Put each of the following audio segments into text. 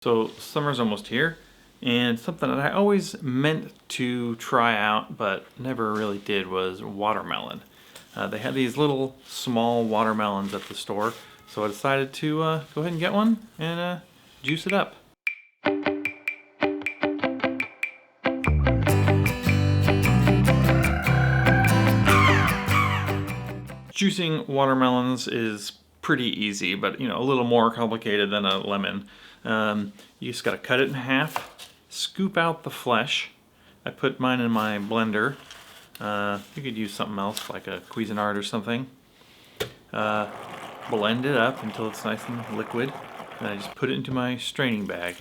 So summer's almost here, and something that I always meant to try out but never really did was watermelon. They had these little small watermelons at the store, so I decided to go ahead and get one and juice it up. Juicing watermelons is pretty easy, but a little more complicated than a lemon. You just gotta cut it in half, scoop out the flesh. I put mine in my blender. You could use something else like a Cuisinart or something. Blend it up until it's nice and liquid. And I just put it into my straining bag.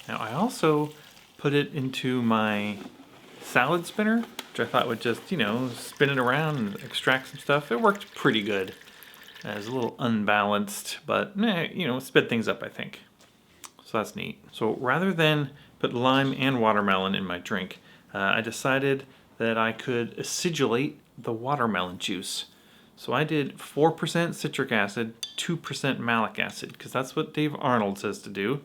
Now I also put it into my salad spinner, which I thought would just, spin it around and extract some stuff. It worked pretty good. It was a little unbalanced, but sped things up, I think. So that's neat. So rather than put lime and watermelon in my drink, I decided that I could acidulate the watermelon juice. So I did 4% citric acid, 2% malic acid, because that's what Dave Arnold says to do.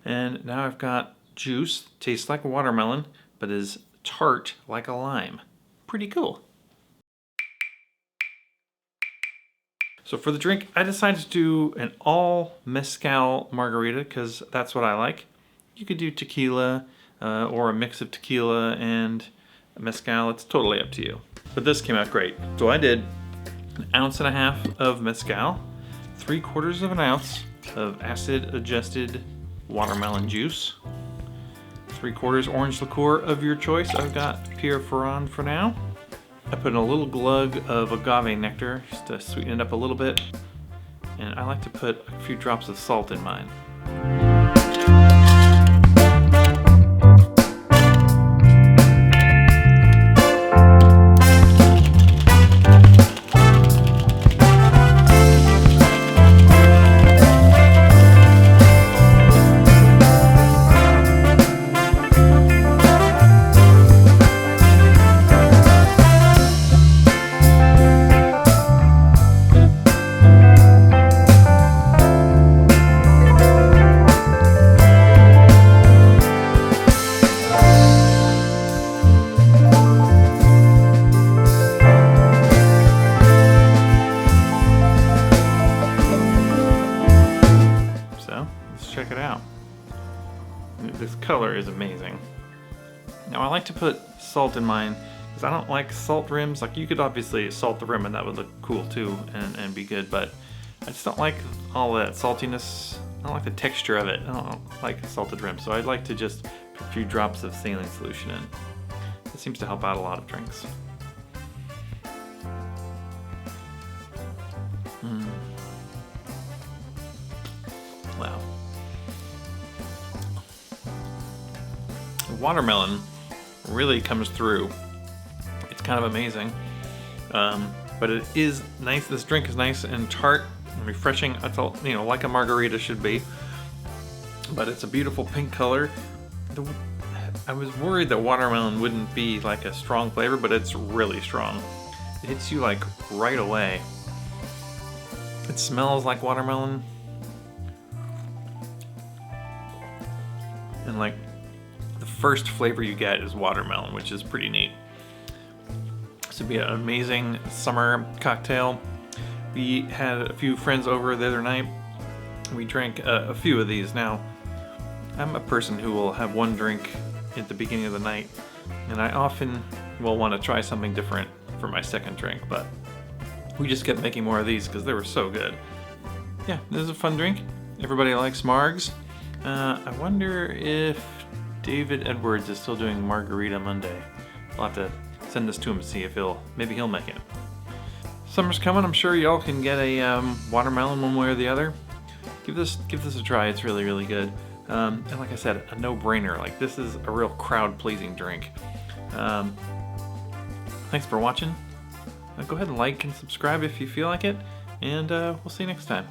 And now I've got juice, tastes like a watermelon, but is tart like a lime. Pretty cool. So for the drink, I decided to do an all mezcal margarita because that's what I like. You could do tequila or a mix of tequila and mezcal. It's totally up to you. But this came out great. So I did 1.5 ounces of mezcal, 3/4 ounce of acid-adjusted watermelon juice, 3/4 orange liqueur of your choice. I've got Pierre Ferrand for now. I put in a little glug of Agave Nectar just to sweeten it up a little bit. And I like to put a few drops of salt in mine. Check it out. This color is amazing. Now I like to put salt in mine because I don't like salt rims. Like you could obviously salt the rim and that would look cool too and be good, but I just don't like all that saltiness. I don't like the texture of it. I don't like a salted rim, so I'd like to just put a few drops of saline solution in. It seems to help out a lot of drinks. Wow. Watermelon really comes through. It's kind of amazing, but it is nice. This drink is nice and tart and refreshing. That's all, like a margarita should be. But it's a beautiful pink color. I was worried that watermelon wouldn't be like a strong flavor, but it's really strong. It hits you like right away. It smells like watermelon, and like the first flavor you get is watermelon, which is pretty neat. This would be an amazing summer cocktail. We had a few friends over the other night. We drank a few of these. Now, I'm a person who will have one drink at the beginning of the night, and I often will want to try something different for my second drink, but we just kept making more of these because they were so good. Yeah, this is a fun drink. Everybody likes margs. I wonder if David Edwards is still doing Margarita Monday. I'll have to send this to him to see if maybe he'll make it. Summer's coming. I'm sure y'all can get a watermelon one way or the other. Give this a try. It's really, really good. And like I said, a no-brainer. Like this is a real crowd-pleasing drink. Thanks for watching. Go ahead and like and subscribe if you feel like it, and we'll see you next time.